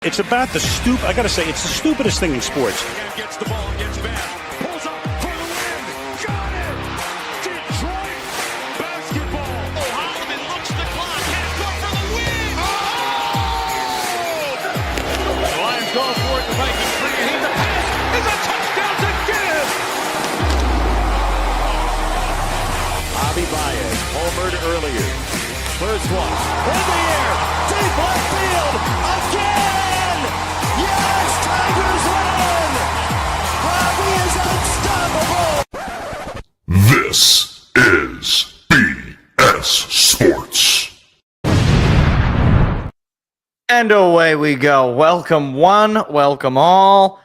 It's about the I got to say, it's the stupidest thing in sports. Gets the ball, gets back, pulls up for the win. Got it! Detroit basketball. Oh, Holloman looks the clock, half court for the win. The Lions go for it. The Vikings bring it in. The pass is a touchdown to give. Javi Baez homered earlier. First one in the air, deep left field again. Yes, Tigers win. Javi is unstoppable. This is BS Sports. And away we go. Welcome one, welcome all.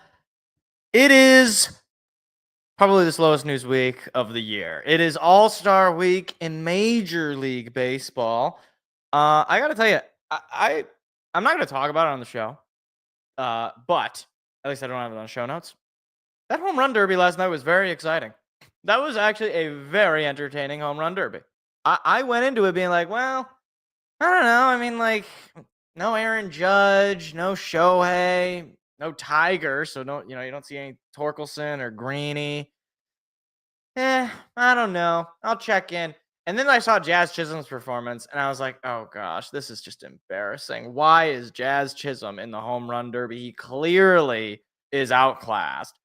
It is probably the slowest news week of the year. It is All-Star Week in Major League Baseball. I got to tell you, I'm not going to talk about it on the show, but at least I don't have it on show notes. That home run derby last night was very exciting. That was actually a very entertaining home run derby. I went into it being like, well, I don't know. I mean, like, no Aaron Judge, no Shohei, no Tiger, so you don't see any Torkelson or Greeny. I don't know. I'll check in. And then I saw Jazz Chisholm's performance, and I was like, oh gosh, this is just embarrassing. Why is Jazz Chisholm in the home run derby? He clearly is outclassed.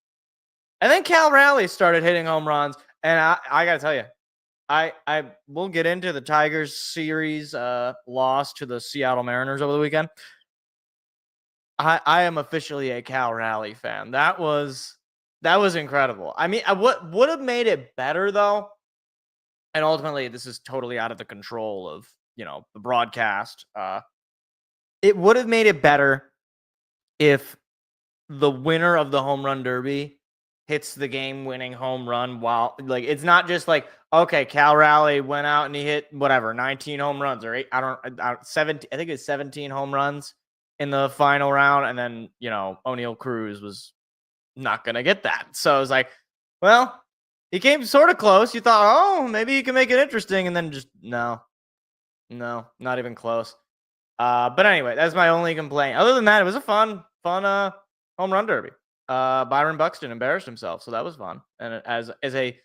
And then Cal Raleigh started hitting home runs, and I got to tell you, I will get into the Tigers series loss to the Seattle Mariners over the weekend. I am officially a Cal Raleigh fan. That was incredible. I mean, what would have made it better though, and ultimately this is totally out of the control of the broadcast. It would have made it better if the winner of the home run derby hits the game-winning home run while it's not just like, okay, Cal Raleigh went out and he hit 19 home runs or 17. I think it's 17 home runs in the final round, and then O'Neal Cruz was not gonna get that. So I was like, well, he came sort of close. You thought, oh, maybe he can make it interesting, and then just no, not even close. But anyway, that's my only complaint. Other than that, it was a fun home run derby. Byron Buxton embarrassed himself, so that was fun. And as a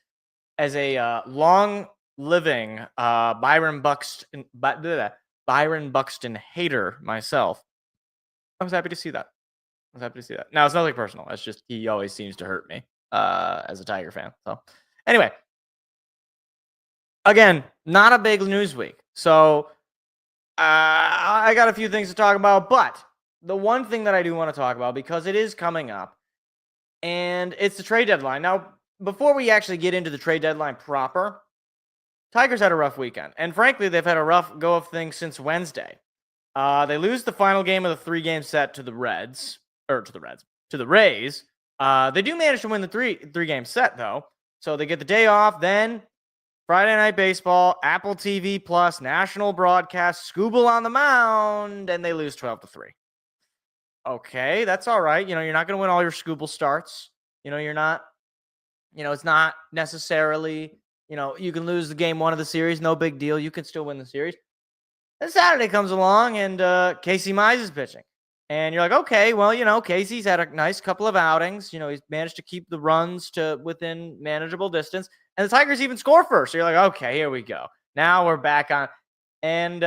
long living Byron Buxton hater myself, I was happy to see that. Now, it's nothing personal. It's just he always seems to hurt me as a Tiger fan. So anyway, again, not a big news week. So I got a few things to talk about, but the one thing that I do want to talk about, because it is coming up, and it's the trade deadline. Now, before we actually get into the trade deadline proper, Tigers had a rough weekend. And frankly, they've had a rough go of things since Wednesday. They lose the final game of the 3-game set to the Rays. They do manage to win the three-game set, though. So they get the day off. Then Friday Night Baseball, Apple TV Plus, national broadcast, Scooble on the mound, and they lose 12-3. Okay, that's all right. You're not going to win all your Scooble starts. You're not. It's not necessarily. You can lose the game one of the series, no big deal. You can still win the series. Then Saturday comes along, and Casey Mize is pitching. And you're like, okay, well, Casey's had a nice couple of outings. He's managed to keep the runs to within manageable distance. And the Tigers even score first. So you're like, okay, here we go. Now we're back on. And,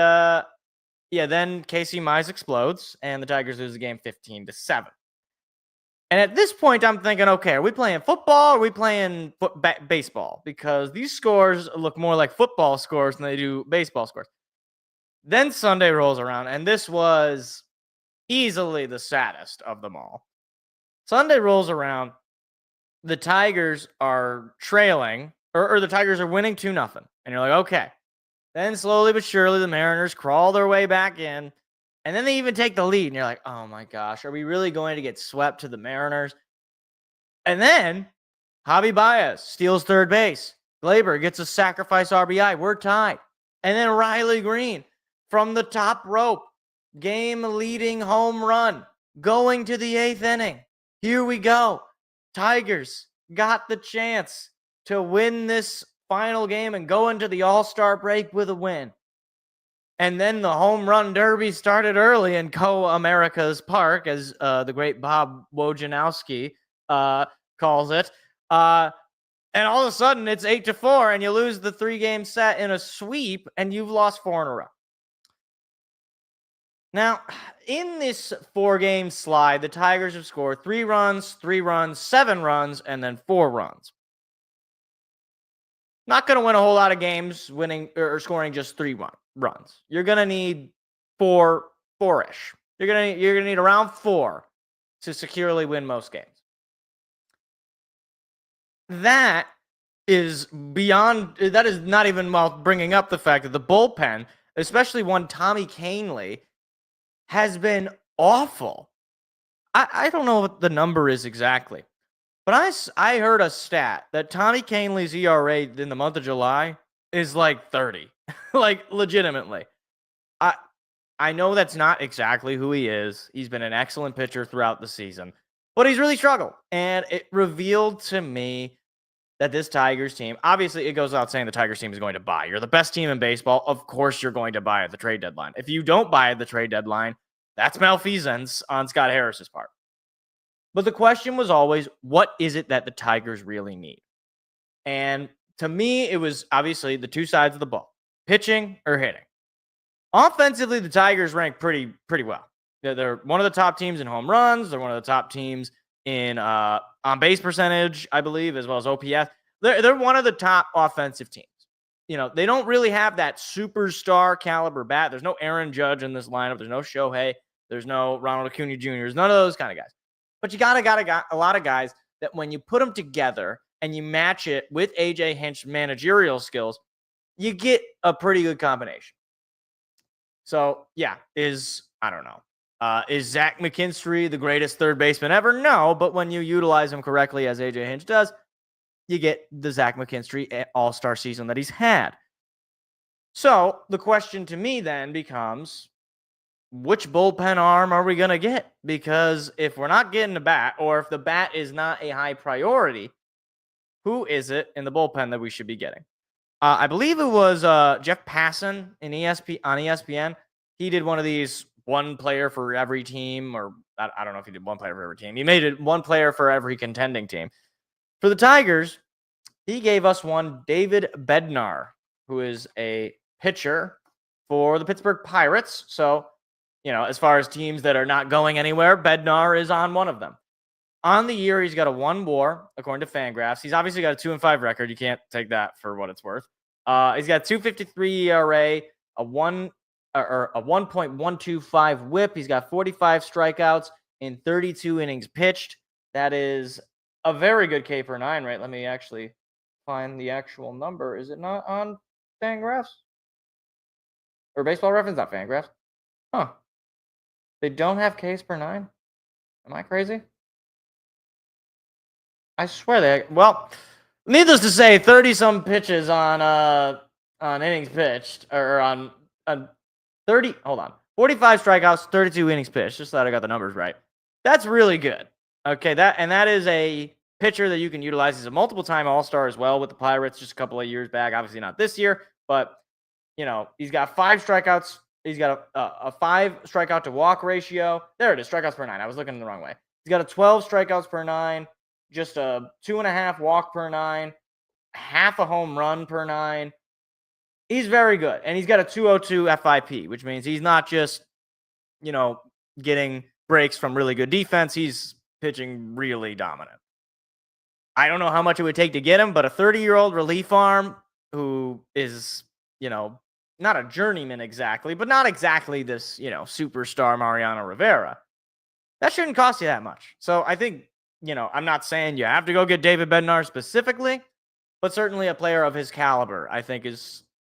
then Casey Mize explodes, and the Tigers lose the game 15-7. And at this point, I'm thinking, okay, are we playing football or are we playing baseball? Because these scores look more like football scores than they do baseball scores. Then Sunday rolls around, and this was easily the saddest of them all. Sunday rolls around, the Tigers are trailing, or the Tigers are winning 2-0. And you're like, okay. Then slowly but surely, the Mariners crawl their way back in, and then they even take the lead. And you're like, oh my gosh, are we really going to get swept to the Mariners? And then Javi Baez steals third base. Glaber gets a sacrifice RBI. We're tied. And then Riley Green from the top rope, game-leading home run, going to the 8th inning. Here we go. Tigers got the chance to win this final game and go into the All-Star break with a win. And then the home run derby started early in Co-America's Park, as the great Bob Wojnarowski calls it. And all of a sudden, it's 8-4, and you lose the 3-game set in a sweep, and you've lost 4 in a row. Now, in this 4-game slide, the Tigers have scored 3 runs, 7 runs, and then 4 runs. Not going to win a whole lot of games winning or scoring just 3 runs. You're going to need 4-ish. You're going to need around 4 to securely win most games. That is not even bringing up the fact that the bullpen, especially one Tommy Kahnle, has been awful. I don't know what the number is exactly, but I heard a stat that Tommy Kahnle's ERA in the month of July is like 30, like legitimately. I know that's not exactly who he is. He's been an excellent pitcher throughout the season, but he's really struggled. And it revealed to me that this Tigers team, obviously it goes without saying the Tigers team is going to buy. You're the best team in baseball. Of course you're going to buy at the trade deadline. If you don't buy at the trade deadline, that's malfeasance on Scott Harris's part. But the question was always, what is it that the Tigers really need? And to me, it was obviously the two sides of the ball, pitching or hitting. Offensively, the Tigers rank pretty well. They're one of the top teams in home runs. They're one of the top teams in on-base percentage, I believe, as well as OPS. They're one of the top offensive teams. You know, they don't really have that superstar caliber bat. There's no Aaron Judge in this lineup. There's no Shohei. There's no Ronald Acuna Jr. There's none of those kind of guys. But you got a lot of guys that when you put them together and you match it with A.J. Hinch's managerial skills, you get a pretty good combination. So, yeah, I don't know. Is Zach McKinstry the greatest third baseman ever? No, but when you utilize him correctly, as A.J. Hinch does, you get the Zach McKinstry all-star season that he's had. So the question to me then becomes, which bullpen arm are we going to get? Because if we're not getting a bat, or if the bat is not a high priority, who is it in the bullpen that we should be getting? I believe it was Jeff Passan on ESPN. He did one of these one player for every team, or I don't know if he did one player for every team. He made it one player for every contending team. For the Tigers, he gave us one David Bednar, who is a pitcher for the Pittsburgh Pirates. So, you know, as far as teams that are not going anywhere, Bednar is on one of them. On the year, he's got a 1 WAR, according to Fangraphs. He's obviously got a 2-5 record. You can't take that for what it's worth. He's got 2.53 ERA, a 1.125 WHIP. He's got 45 strikeouts in 32 innings pitched. That is a very good K per 9, right? Let me actually find the actual number. Is it not on Fangraphs? Or Baseball Reference? Not Fangraphs. Huh. They don't have Ks per 9? Am I crazy? I swear they. Well, needless to say, 30-some pitches on innings pitched, or on 30. Hold on, 45 strikeouts, 32 innings pitched. Just thought I got the numbers right. That's really good. Okay, that is a pitcher that you can utilize. He's a multiple-time All-Star as well with the Pirates, just a couple of years back. Obviously not this year, but you know he's got 5 strikeouts. He's got a 5 strikeout to walk ratio. There it is, strikeouts per 9. I was looking the wrong way. He's got a 12 strikeouts per 9. Just a 2.5 walk per 9, half a home run per 9. He's very good. And he's got a 202 FIP, which means he's not just, you know, getting breaks from really good defense. He's pitching really dominant. I don't know how much it would take to get him, but a 30-year-old relief arm who is, you know, not a journeyman exactly, but not exactly this, you know, superstar Mariano Rivera, that shouldn't cost you that much. So I think, you know, I'm not saying you have to go get David Bednar specifically, but certainly a player of his caliber, I think,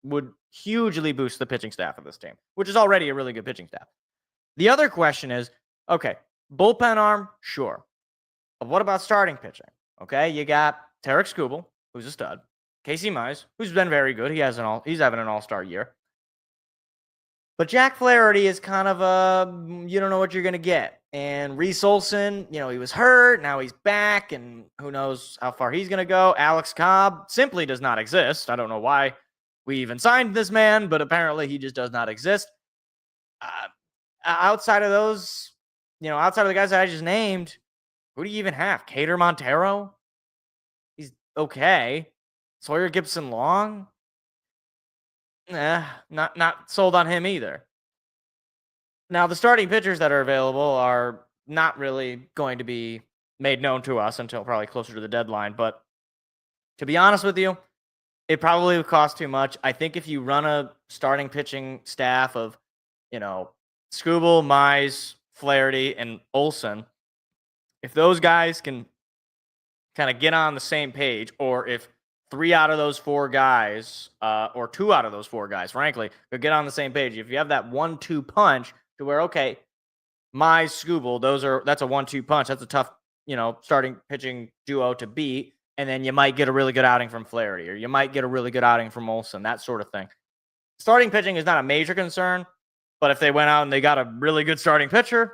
would hugely boost the pitching staff of this team, which is already a really good pitching staff. The other question is, okay, bullpen arm, sure. But what about starting pitching? Okay, you got Tarek Skubal, who's a stud. Casey Mize, who's been very good. He's having an all-star year. But Jack Flaherty is kind of you don't know what you're going to get. And Reese Olson, you know, he was hurt. Now he's back, and who knows how far he's going to go. Alex Cobb simply does not exist. I don't know why we even signed this man, but apparently he just does not exist. Outside of those, outside of the guys that I just named, who do you even have? Cater Montero? He's okay. Sawyer Gibson Long? Not sold on him either. Now, the starting pitchers that are available are not really going to be made known to us until probably closer to the deadline. But to be honest with you, it probably would cost too much. I think if you run a starting pitching staff of, Skubal, Mize, Flaherty, and Olson, if those guys can kind of get on the same page, or if 3 out of those 4 guys, or 2 out of those 4 guys, frankly, could get on the same page, if you have that 1-2 punch to where, okay, Mize, Skubal, that's a 1-2 punch. That's a tough, starting pitching duo to beat. And then you might get a really good outing from Flaherty, or you might get a really good outing from Olson, that sort of thing. Starting pitching is not a major concern, but if they went out and they got a really good starting pitcher,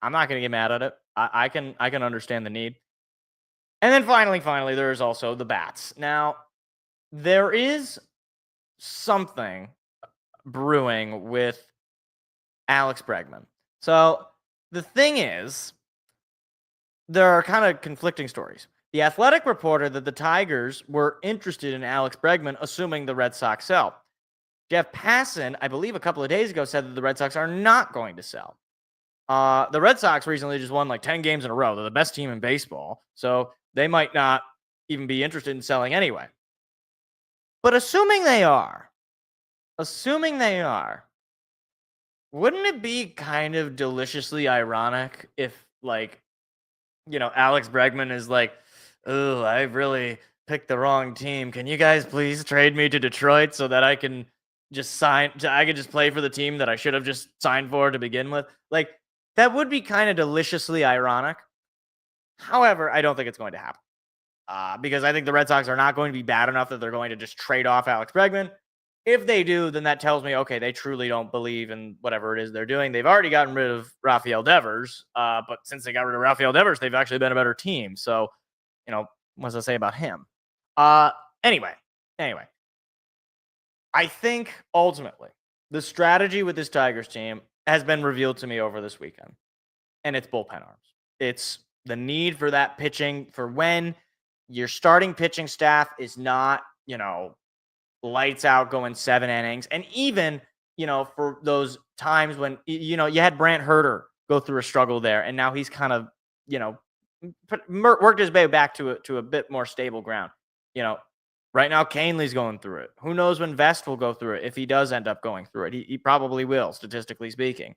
I'm not going to get mad at it. I can understand the need. And then finally, there is also the bats. Now, there is something brewing with Alex Bregman. So the thing is, there are kind of conflicting stories. The Athletic reported that the Tigers were interested in Alex Bregman, assuming the Red Sox sell. Jeff Passan, I believe a couple of days ago, said that the Red Sox are not going to sell. The Red Sox recently just won like 10 games in a row. They're the best team in baseball, so they might not even be interested in selling anyway. But assuming they are, wouldn't it be kind of deliciously ironic if, Alex Bregman is like, oh, I've really picked the wrong team. Can you guys please trade me to Detroit so that I can just play for the team that I should have just signed for to begin with? Like, that would be kind of deliciously ironic. However, I don't think it's going to happen. Because I think the Red Sox are not going to be bad enough that they're going to just trade off Alex Bregman. If they do, then that tells me, okay, they truly don't believe in whatever it is they're doing. They've already gotten rid of Rafael Devers, but since they got rid of Rafael Devers, they've actually been a better team. So, what does that say about him? Anyway, I think ultimately the strategy with this Tigers team has been revealed to me over this weekend, and it's bullpen arms. It's the need for that pitching for when your starting pitching staff is not, lights out going 7 innings. And even, for those times when, you had Brant Herter go through a struggle there, and now he's kind of, worked his way back to a bit more stable ground. Right now, Canley's going through it. Who knows when Vest will go through it if he does end up going through it. He probably will, statistically speaking.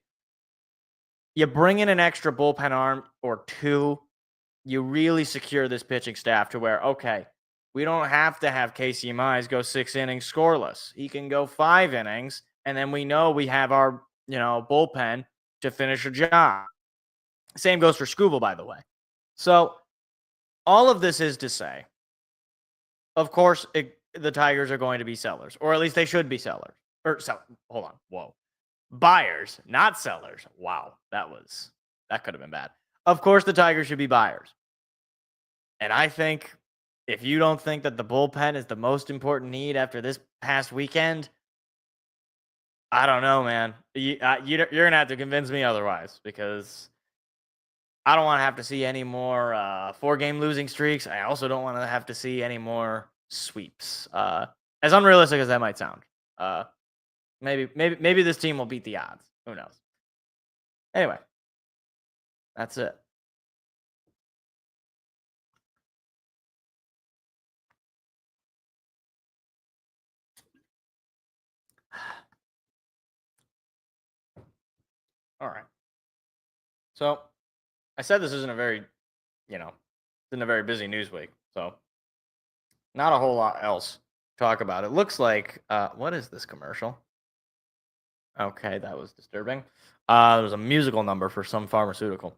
You bring in an extra bullpen arm or 2, you really secure this pitching staff to where, okay, we don't have to have Casey Mize go 6 innings scoreless. He can go 5 innings, and then we know we have our, bullpen to finish a job. Same goes for Skubal, by the way. So all of this is to say, of course, the Tigers are going to be sellers, or at least they should be sellers. Hold on. Whoa. Buyers, not sellers. Wow. That could have been bad. Of course, the Tigers should be buyers. And I think if you don't think that the bullpen is the most important need after this past weekend, I don't know, man. You're going to have to convince me otherwise, because I don't want to have to see any more 4-game losing streaks. I also don't want to have to see any more sweeps. As unrealistic as that might sound. Maybe this team will beat the odds. Who knows? Anyway, that's it. All right. So I said this isn't a very, busy news week. So not a whole lot else to talk about. It looks like, what is this commercial? Okay, that was disturbing. There was a musical number for some pharmaceutical.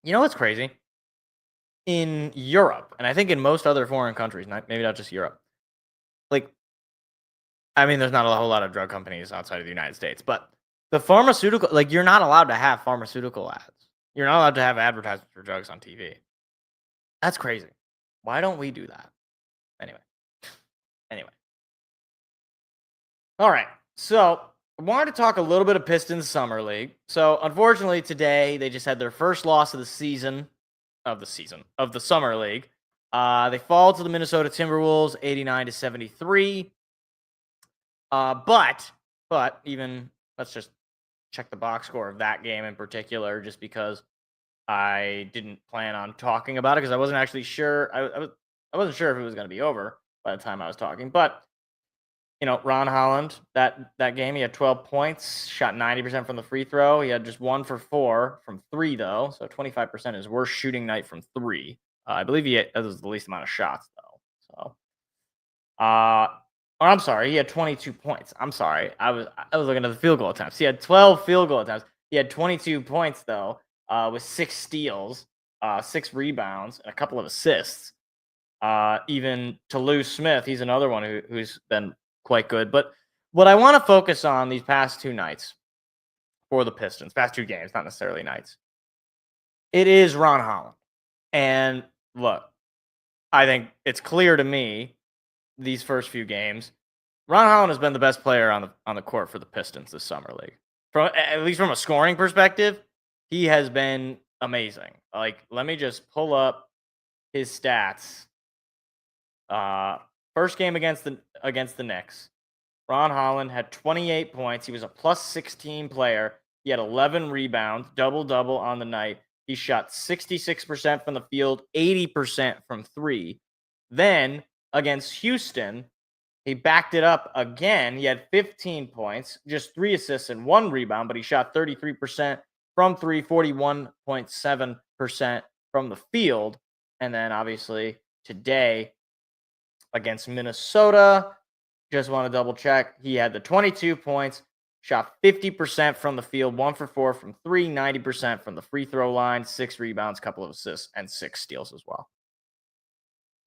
You know what's crazy? In Europe, and I think in most other foreign countries, maybe not just Europe, there's not a whole lot of drug companies outside of the United States, but the pharmaceutical, you're not allowed to have pharmaceutical ads. You're not allowed to have advertisements for drugs on TV. That's crazy. Why don't we do that? Anyway. All right. So I wanted to talk a little bit of Pistons Summer League. So unfortunately today they just had their first loss of the season of the Summer League. They fall to the Minnesota Timberwolves 89-73. But even let's just check the box score of that game in particular, just because I didn't plan on talking about it because I wasn't actually sure. I wasn't sure if it was going to be over by the time I was talking. But Ron Holland, that game, he had 12 points, shot 90% from the free throw. He had just 1 for 4 from 3 though, so 25% is worst shooting night from 3. I believe that was the least amount of shots though. So, or I'm sorry, he had 22 points. I'm sorry, I was looking at the field goal attempts. He had 12 field goal attempts. He had 22 points though, with 6 steals, 6 rebounds, and a couple of assists. Even Toulouse Smith, he's another one who's been quite good. But what I want to focus on these past 2 nights for the Pistons, past 2 games, not necessarily nights, it is Ron Holland. And look, I think it's clear to me these first few games, Ron Holland has been the best player on the court for the Pistons this summer league. At least from a scoring perspective, he has been amazing. Like, let me just pull up his stats. First game against the Knicks, Ron Holland had 28 points. He was a plus 16 player. He had 11 rebounds, double-double on the night. He shot 66% from the field, 80% from 3. Then, against Houston, he backed it up again. He had 15 points, just 3 assists and 1 rebound, but he shot 33% from 3, 41.7% from the field. And then, obviously, today, against Minnesota, just want to double check. He had the 22 points, shot 50% from the field, 1 for 4 from 3, 90% from the free throw line, 6 rebounds, couple of assists, and 6 steals as well.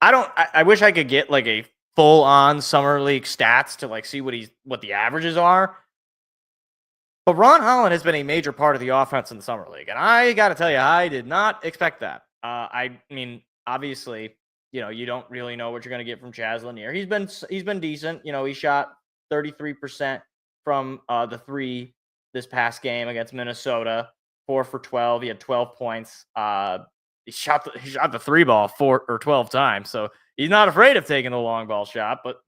I wish I could get like a full on summer league stats to like see what the averages are. But Ron Holland has been a major part of the offense in the summer league, and I got to tell you, I did not expect that. I mean, obviously, you don't really know what you're going to get from Chaz Lanier. He's been decent. He shot 33% from the 3 this past game against Minnesota, 4 for 12. He had 12 points. He shot the 3 ball 4 or 12 times, so he's not afraid of taking the long ball shot. But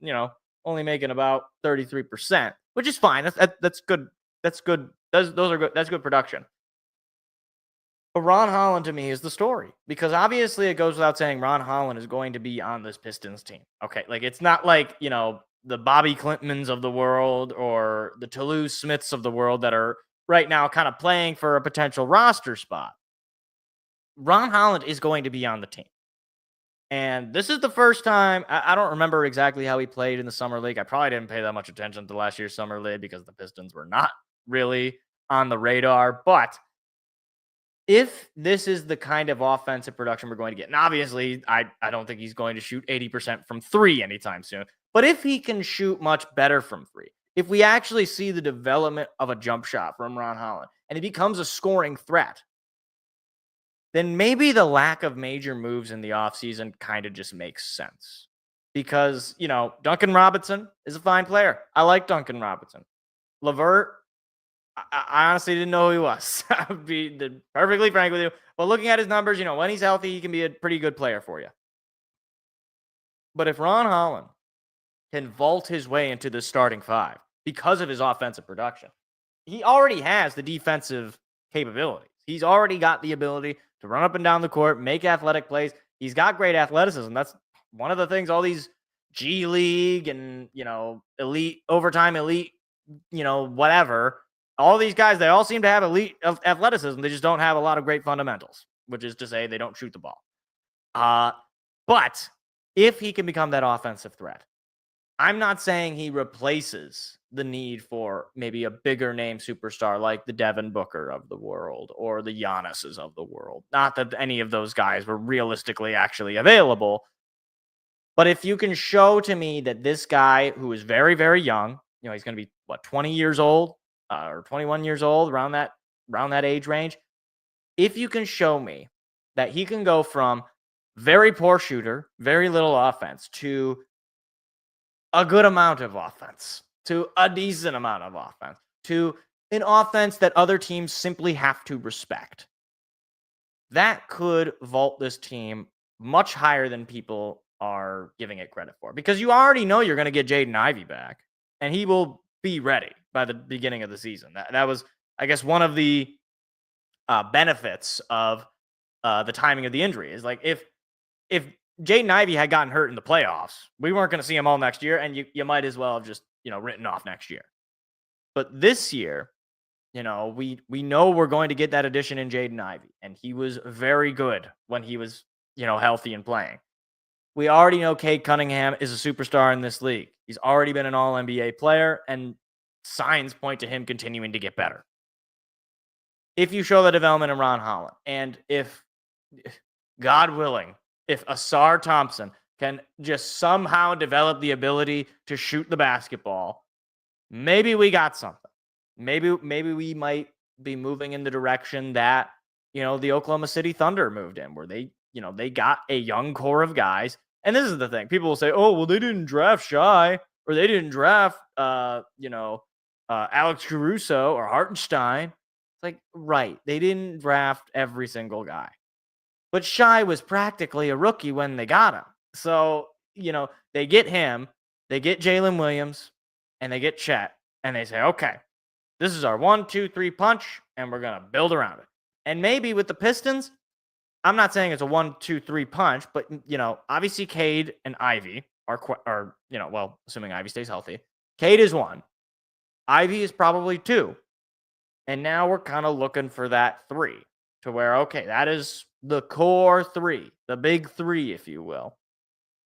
only making about 33%, which is fine. That's good. That's good. Those are good. That's good production. But Ron Holland to me is the story, because obviously it goes without saying Ron Holland is going to be on this Pistons team. Okay, like it's not like the Bobby Clintmans of the world or the Toulouse Smiths of the world that are right now kind of playing for a potential roster spot. Ron Holland is going to be on the team. And this is the first time, I don't remember exactly how he played in the Summer League. I probably didn't pay that much attention to last year's Summer League because the Pistons were not really on the radar. But if this is the kind of offensive production we're going to get, and obviously I don't think he's going to shoot 80% from 3 anytime soon, but if he can shoot much better from 3, if we actually see the development of a jump shot from Ron Holland and he becomes a scoring threat, then maybe the lack of major moves in the offseason kind of just makes sense. Because, Duncan Robinson is a fine player. I like Duncan Robinson. LeVert, I honestly didn't know who he was. I would be perfectly frank with you. But looking at his numbers, when he's healthy, he can be a pretty good player for you. But if Ron Holland can vault his way into the starting 5 because of his offensive production, he already has the defensive capabilities. He's already got the ability to run up and down the court, make athletic plays. He's got great athleticism. That's one of the things all these G League and, elite, overtime elite, whatever. All these guys, they all seem to have elite athleticism. They just don't have a lot of great fundamentals, which is to say they don't shoot the ball. But if he can become that offensive threat, I'm not saying he replaces the need for maybe a bigger name superstar like the Devin Booker of the world or the Giannis's of the world. Not that any of those guys were realistically actually available. But if you can show to me that this guy who is very, very young, he's going to be 20 years old or 21 years old, around that age range. If you can show me that he can go from very poor shooter, very little offense to a good amount of offense, to a decent amount of offense, to an offense that other teams simply have to respect. That could vault this team much higher than people are giving it credit for, because you already know you're going to get Jaden Ivey back, and he will be ready by the beginning of the season. That was, I guess, one of the benefits of the timing of the injury is like if Jaden Ivey had gotten hurt in the playoffs, we weren't going to see him all next year, and you might as well have just written off next year. But this year, we know we're going to get that addition in Jaden Ivey, and he was very good when he was healthy and playing. We already know Cade Cunningham is a superstar in this league. He's already been an All-NBA player, and signs point to him continuing to get better. If you show the development in Ron Holland, and if, God willing, if Asar Thompson can just somehow develop the ability to shoot the basketball, maybe we got something. Maybe we might be moving in the direction that, the Oklahoma City Thunder moved in, where they got a young core of guys. And this is the thing. People will say, oh, well, they didn't draft Shai, or they didn't draft, Alex Caruso or Hartenstein. It's like, right. They didn't draft every single guy. But Shai was practically a rookie when they got him. So, they get him, they get Jalen Williams, and they get Chet, and they say, okay, this is our 1, 2, 3 punch, and we're going to build around it. And maybe with the Pistons, I'm not saying it's a 1, 2, 3 punch, but, obviously Cade and Ivy are assuming Ivy stays healthy. Cade is 1. Ivy is probably 2. And now we're kind of looking for that 3 to where, okay, that is the core 3, the big 3, if you will.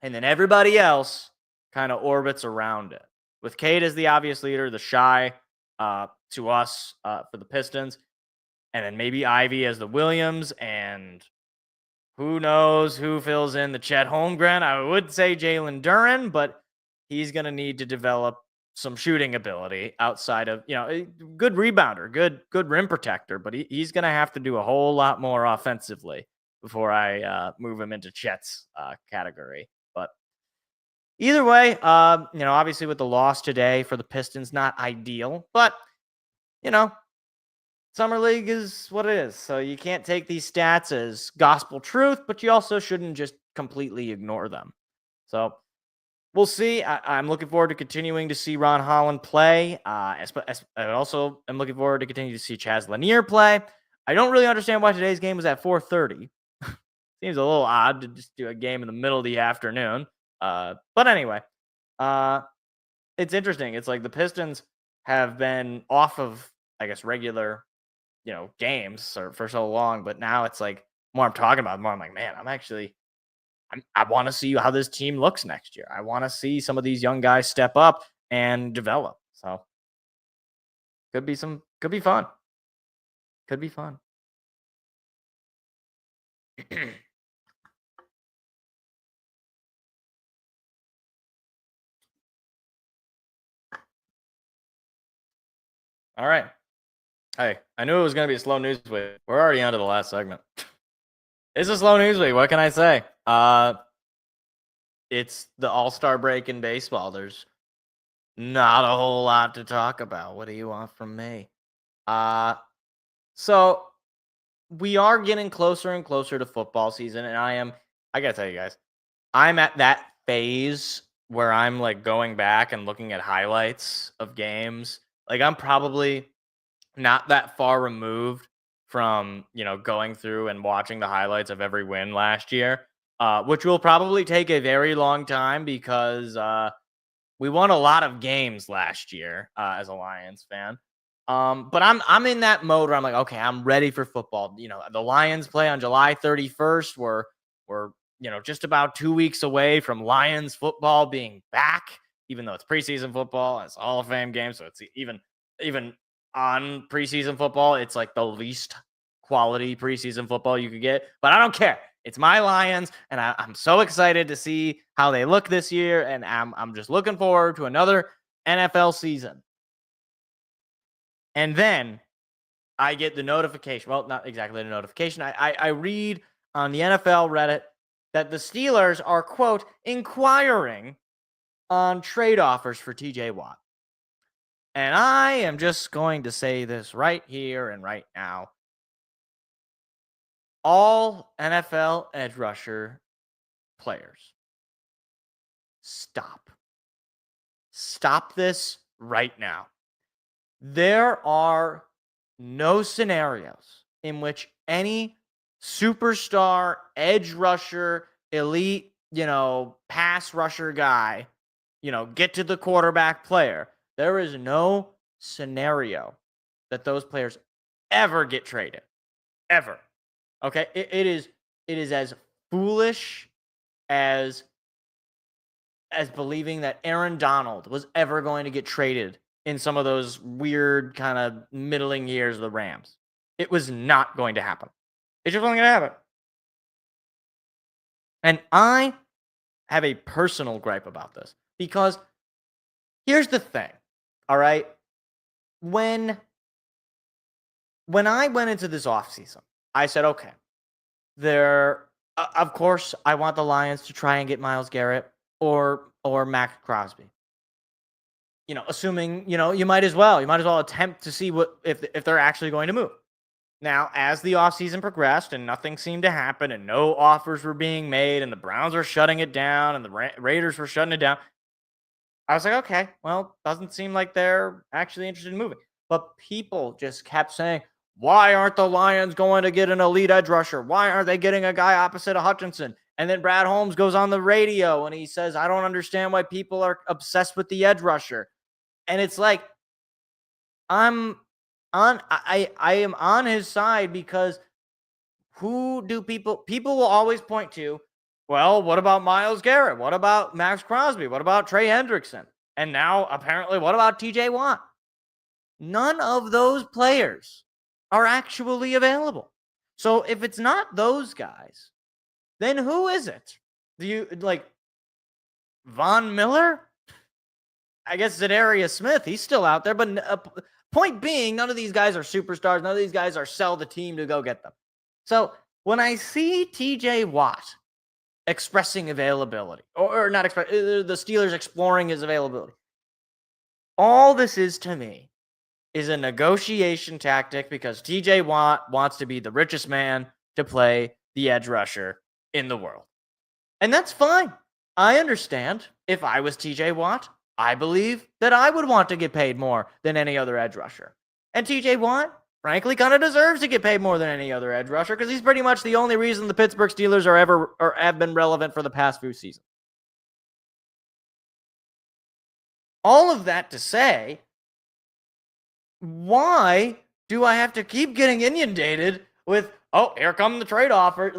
And then everybody else kind of orbits around it. With Cade as the obvious leader, the Shai to us for the Pistons, and then maybe Ivy as the Williams, and who knows who fills in the Chet Holmgren. I would say Jalen Duren, but he's going to need to develop some shooting ability outside of, a good rebounder, good rim protector, but he's going to have to do a whole lot more offensively before I move him into Chet's category. But either way, obviously with the loss today for the Pistons, not ideal, but, Summer League is what it is. So you can't take these stats as gospel truth, but you also shouldn't just completely ignore them. So we'll see. I'm looking forward to continuing to see Ron Holland play. I also am looking forward to continuing to see Chaz Lanier play. I don't really understand why today's game was at 4:30. Seems a little odd to just do a game in the middle of the afternoon. But anyway, it's interesting. It's like the Pistons have been off of, I guess, regular, games for so long. But now it's like, more I'm talking about, more I'm like, man, I want to see how this team looks next year. I want to see some of these young guys step up and develop. So could be fun. Could be fun. All right. Hey, I knew it was going to be a slow news week. We're already on to the last segment. It's a slow news week. What can I say? It's the All-Star break in baseball. There's not a whole lot to talk about. What do you want from me? So we are getting closer and closer to football season, and I got to tell you guys, I'm at that phase where I'm like going back and looking at highlights of games. Like I'm probably not that far removed from, going through and watching the highlights of every win last year, which will probably take a very long time because we won a lot of games last year as a Lions fan. But I'm in that mode where I'm like, okay, I'm ready for football. The Lions play on July 31st. We're just about 2 weeks away from Lions football being back, even though it's preseason football. It's a Hall of Fame game, so it's even on preseason football, it's like the least quality preseason football you could get. But I don't care. It's my Lions, and I'm so excited to see how they look this year, and I'm just looking forward to another NFL season. And then I get the notification. Well, not exactly the notification. I read on the NFL Reddit that the Steelers are, quote, inquiring on trade offers for TJ Watt. And I am just going to say this right here and right now. All NFL edge rusher players, stop. Stop this right now. There are no scenarios in which any superstar edge rusher, elite, pass rusher guy, get to the quarterback player. There is no scenario that those players ever get traded. Ever. Okay? It is as foolish as believing that Aaron Donald was ever going to get traded in some of those weird kind of middling years of the Rams. It was not going to happen. It just wasn't going to happen. And I have a personal gripe about this because here's the thing, all right? When I went into this offseason, I said, okay, of course, I want the Lions to try and get Myles Garrett or Max Crosby. Assuming, you might as well attempt to see if they're actually going to move. Now, as the offseason progressed and nothing seemed to happen and no offers were being made and the Browns were shutting it down and the Raiders were shutting it down, I was like, okay, well, doesn't seem like they're actually interested in moving. But people just kept saying, why aren't the Lions going to get an elite edge rusher? Why aren't they getting a guy opposite of Hutchinson? And then Brad Holmes goes on the radio and he says, I don't understand why people are obsessed with the edge rusher. And it's like, I am on his side because who do people will always point to, well, what about Myles Garrett? What about Max Crosby? What about Trey Hendrickson? And now apparently, what about TJ Watt? None of those players are actually available. So if it's not those guys, then who is it? Do you Von Miller? I guess Zadarius Smith, he's still out there. But point being, none of these guys are superstars. None of these guys are sell the team to go get them. So when I see TJ Watt expressing availability, or not express, the Steelers exploring his availability, all this is to me is a negotiation tactic because TJ Watt wants to be the richest man to play the edge rusher in the world. And that's fine. I understand. If I was TJ Watt, I believe that I would want to get paid more than any other edge rusher. And TJ Watt, frankly, kind of deserves to get paid more than any other edge rusher because he's pretty much the only reason the Pittsburgh Steelers have been relevant for the past few seasons. All of that to say, why do I have to keep getting inundated with, oh, here come the trade offer?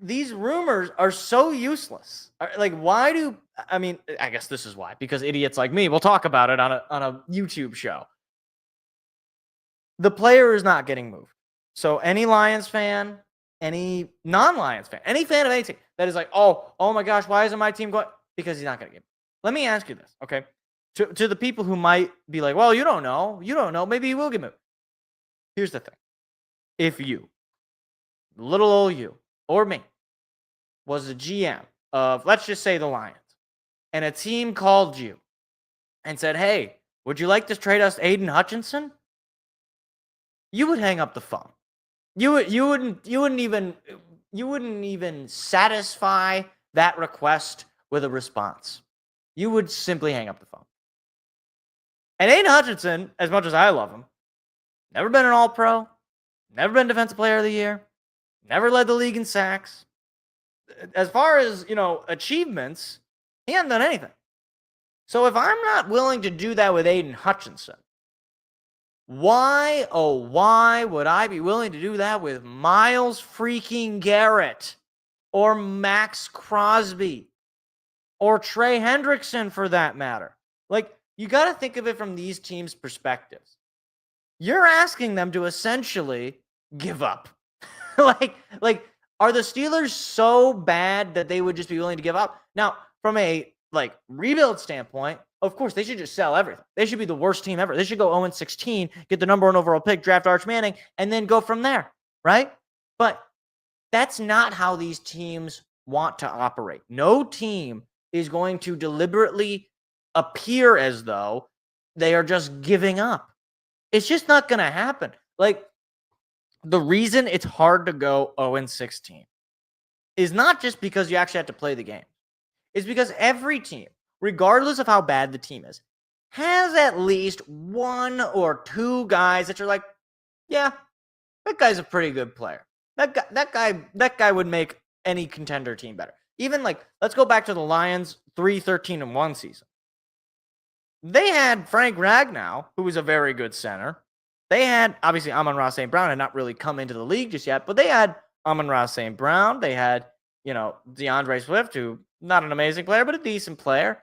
These rumors are so useless. I guess this is why, because idiots like me will talk about it on a YouTube show. The player is not getting moved. So any Lions fan, any non-Lions fan, any fan of any team that is like, oh my gosh, why isn't my team going? Because he's not going to get moved. Let me ask you this, okay? To the people who might be like, well, you don't know, maybe he will get moved. Here's the thing. If you, little old you, or me, was a GM of, let's just say, the Lions, and a team called you and said, hey, would you like to trade us Aiden Hutchinson? You would hang up the phone. You wouldn't even satisfy that request with a response. You would simply hang up the phone. And Aiden Hutchinson, as much as I love him, never been an All-Pro, never been Defensive Player of the Year, never led the league in sacks. As far as, achievements, he hasn't done anything. So if I'm not willing to do that with Aiden Hutchinson, why would I be willing to do that with Myles freaking Garrett or Max Crosby or Trey Hendrickson for that matter? You got to think of it from these teams' perspectives. You're asking them to essentially give up. Are the Steelers so bad that they would just be willing to give up? Now, from a rebuild standpoint, of course, they should just sell everything. They should be the worst team ever. They should go 0-16, get the number 1 overall pick, draft Arch Manning, and then go from there, right? But that's not how these teams want to operate. No team is going to deliberately appear as though they are just giving up. It's just not going to happen. Like, the reason it's hard to go 0-16 is not just because you actually have to play the game. It's because every team, regardless of how bad the team is, has at least one or two guys that you're like, yeah, that guy's a pretty good player. That guy would make any contender team better. Even like, let's go back to the Lions 3-13-1 season. They had Frank Ragnow, who was a very good center. They had, obviously, Amon-Ra St. Brown had not really come into the league just yet, but they had Amon-Ra St. Brown. They had, DeAndre Swift, who not an amazing player, but a decent player.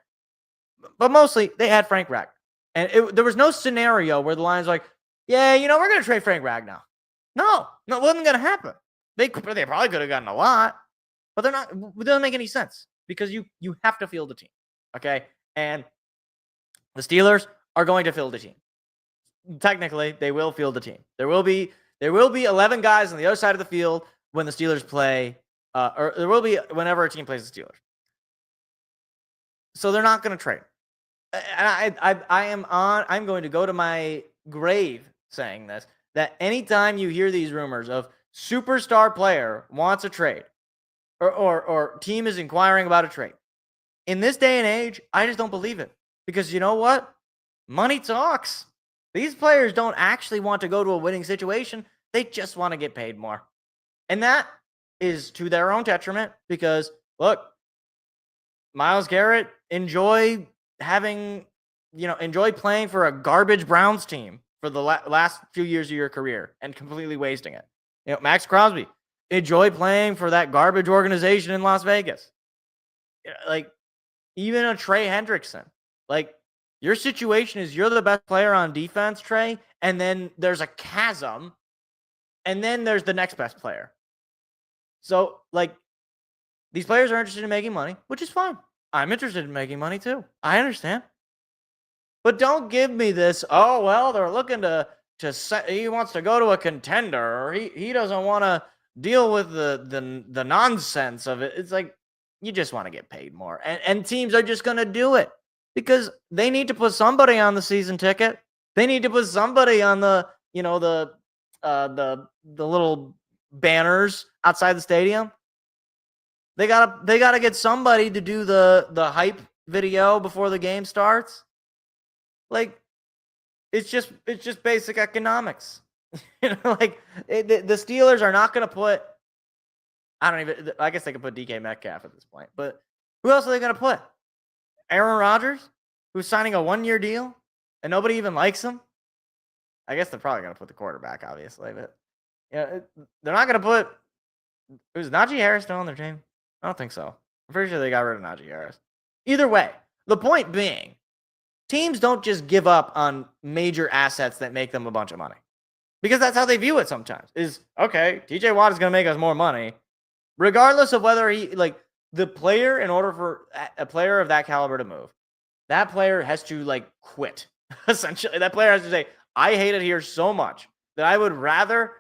But mostly, they had Frank Ragnow. And there was no scenario where the Lions were like, yeah, we're going to trade Frank Ragnow. No, it wasn't going to happen. They probably could have gotten a lot, but they're not. It doesn't make any sense because you have to field the team, okay? And the Steelers are going to field the team. Technically, they will field the team. There will be 11 guys on the other side of the field when the Steelers play, or there will be whenever a team plays the Steelers. So they're not going to trade. And I'm going to go to my grave saying this, that anytime you hear these rumors of superstar player wants a trade or team is inquiring about a trade, in this day and age, I just don't believe it. Because you know what? Money talks. These players don't actually want to go to a winning situation. They just want to get paid more. And that is to their own detriment because, look, Myles Garrett, enjoy playing for a garbage Browns team for the last few years of your career and completely wasting it. Max Crosby, enjoy playing for that garbage organization in Las Vegas. Like, even a Trey Hendrickson. Like, your situation is you're the best player on defense, Trey, and then there's a chasm, and then there's the next best player. So, like, these players are interested in making money, which is fine. I'm interested in making money too. I understand. But don't give me this, oh, well, they're looking to he wants to go to a contender, or he doesn't want to deal with the nonsense of it. It's like, you just want to get paid more. And teams are just going to do it because they need to put somebody on the season ticket. They need to put somebody on the little banners outside the stadium. They gotta get somebody to do the hype video before the game starts. Like, it's just basic economics. The Steelers are not gonna put. I guess they could put DK Metcalf at this point, but who else are they gonna put? Aaron Rodgers, who's signing a 1-year deal, and nobody even likes him. I guess they're probably gonna put the quarterback, obviously, but they're not gonna put. Who's Najee Harris still on their team? I don't think so. I'm pretty sure they got rid of Najee Harris. Either way, the point being, teams don't just give up on major assets that make them a bunch of money. Because that's how they view it sometimes. Is, okay, TJ Watt is going to make us more money. Regardless of whether the player, in order for a player of that caliber to move, that player has to, quit. Essentially, that player has to say, I hate it here so much that I would rather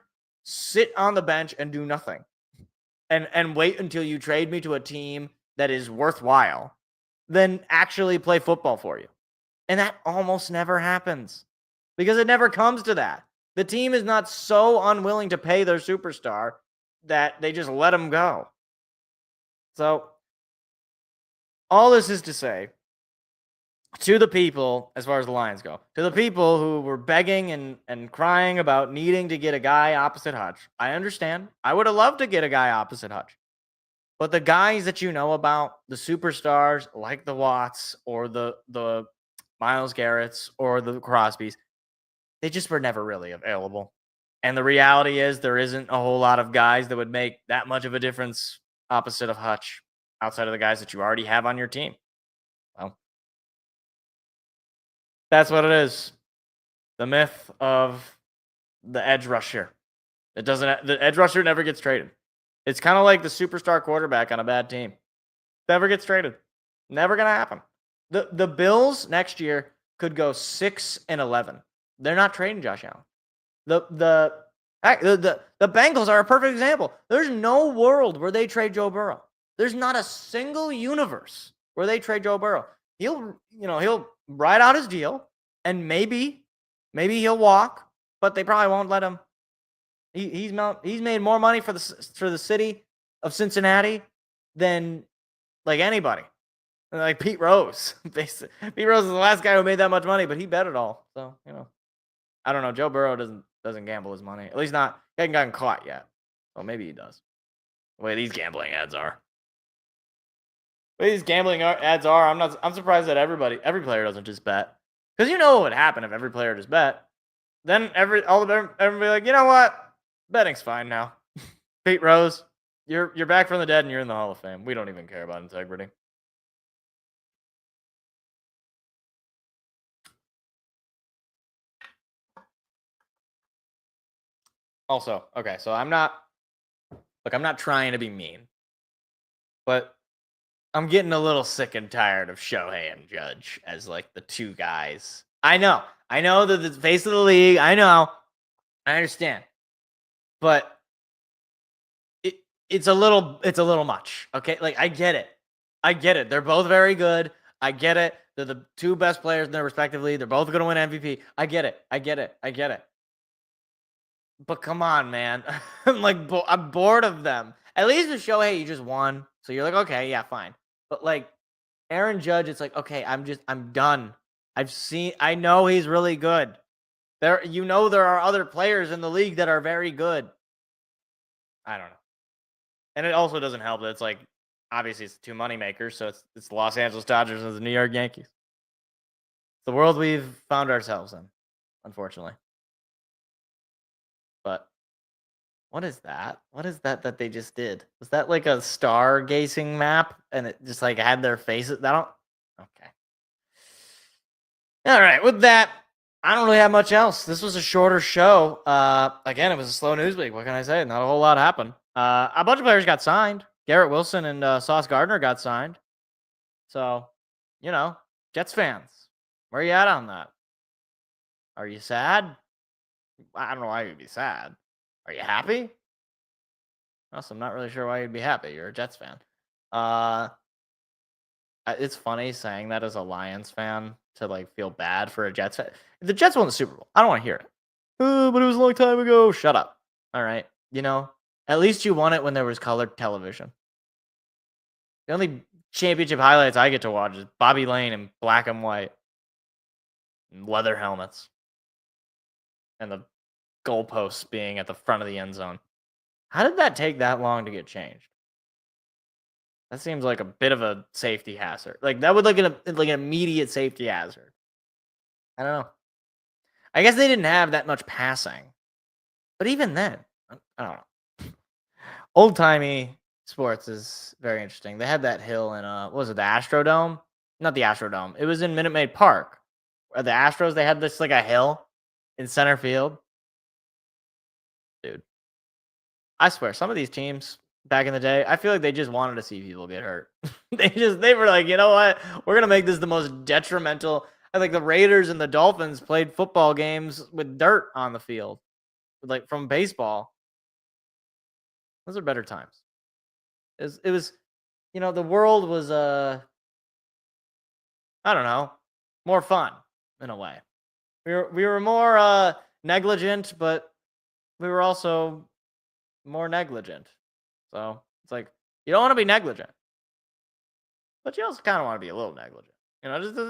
sit on the bench and do nothing. And wait until you trade me to a team that is worthwhile than actually play football for you. And that almost never happens because it never comes to that. The team is not so unwilling to pay their superstar that they just let him go. So all this is to say, to the people, as far as the Lions go, to the people who were begging and crying about needing to get a guy opposite Hutch, I understand. I would have loved to get a guy opposite Hutch. But the guys that you know about, the superstars like the Watts or the Myles Garretts or the Crosbys, they just were never really available. And the reality is there isn't a whole lot of guys that would make that much of a difference opposite of Hutch outside of the guys that you already have on your team. Well, that's what it is. The myth of the edge rusher. The edge rusher never gets traded. It's kind of like the superstar quarterback on a bad team. Never gets traded. Never going to happen. The Bills next year could go 6-11. They're not trading Josh Allen. The Bengals are a perfect example. There's no world where they trade Joe Burrow. There's not a single universe where they trade Joe Burrow. he'll ride out his deal, and maybe he'll walk, but they probably won't let him. He's made more money for the city of Cincinnati than like anybody. Like Pete Rose. Pete Rose is the last guy who made that much money, but he bet it all. So, I don't know. Joe Burrow doesn't gamble his money. At least not, he hasn't gotten caught yet. Well, maybe he does. The way these gambling ads are. I'm surprised that every player doesn't just bet. Because you know what would happen if every player just bet. Then everybody like, you know what? Betting's fine now. Pete Rose, you're back from the dead and you're in the Hall of Fame. We don't even care about integrity. Also, okay, so I'm not trying to be mean, but I'm getting a little sick and tired of Shohei and Judge as like the two guys. I know they're the face of the league. I understand, but it's a little much. Okay, like I get it. They're both very good. I get it. They're the two best players in their respective league. They're both going to win MVP. I get it. But come on, man. I'm bored of them. At least with Shohei, you just won. So you're like, okay, yeah, fine. But like Aaron Judge, it's like, okay, I'm done. I know he's really good. There are other players in the league that are very good. I don't know. And it also doesn't help that it's like, obviously it's two money makers. So it's the Los Angeles Dodgers and the New York Yankees. It's the world we've found ourselves in, unfortunately. But what is that? What is that they just did? Was that like a stargazing map and it just like had their faces? Okay. All right. With that, I don't really have much else. This was a shorter show. Again, it was a slow news week. What can I say? Not a whole lot happened. A bunch of players got signed. Garrett Wilson and Sauce Gardner got signed. So, Jets fans, where are you at on that? Are you sad? I don't know why you'd be sad. Are you happy? Also, I'm not really sure why you'd be happy. You're a Jets fan. It's funny saying that as a Lions fan to like feel bad for a Jets fan. If the Jets won the Super Bowl, I don't want to hear it. But it was a long time ago. Shut up. All right. At least you won it when there was colored television. The only championship highlights I get to watch is Bobby Lane in black and white and leather helmets and the goalposts being at the front of the end zone. How did that take that long to get changed? That seems like a bit of a safety hazard. Like that would like an immediate safety hazard. I don't know. I guess they didn't have that much passing. But even then, I don't know. Old-timey sports is very interesting. They had that hill in what was it, the Astrodome? Not the Astrodome. It was in Minute Maid Park. The Astros, they had this like a hill in center field. Dude. I swear, some of these teams back in the day, I feel like they just wanted to see people get hurt. They were like, you know what? We're going to make this the most detrimental. Like the Raiders and the Dolphins played football games with dirt on the field. Like from baseball. Those are better times. It was, the world was, I don't know, more fun in a way. We were more negligent, but we were also more negligent. So it's like, you don't want to be negligent, but you also kind of want to be a little negligent.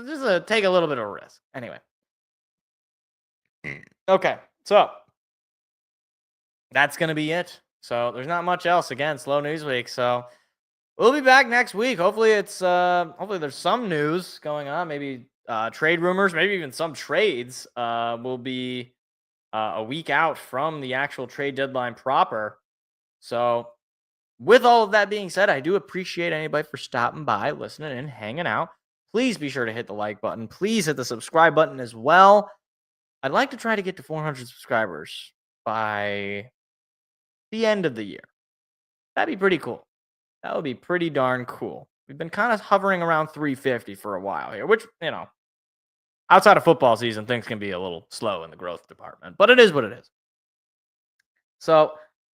Just take a little bit of a risk. Anyway. Okay, so that's going to be it. So there's not much else. Again, slow news week. So we'll be back next week. Hopefully hopefully there's some news going on. Maybe trade rumors, maybe even some trades will be a week out from the actual trade deadline proper. So with all of that being said, I do appreciate anybody for stopping by, listening, and hanging out. Please be sure to hit the like button. Please hit the subscribe button as well. I'd like to try to get to 400 subscribers by the end of the year. That'd be pretty cool. That would be pretty darn cool. We've been kind of hovering around 350 for a while here, which, outside of football season, things can be a little slow in the growth department, but it is what it is. So,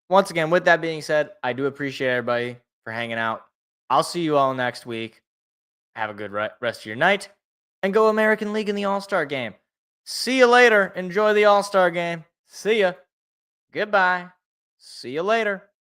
once again, with that being said, I do appreciate everybody for hanging out. I'll see you all next week. Have a good rest of your night. And go American League in the All-Star game. See you later. Enjoy the All-Star game. See ya. Goodbye. See you later.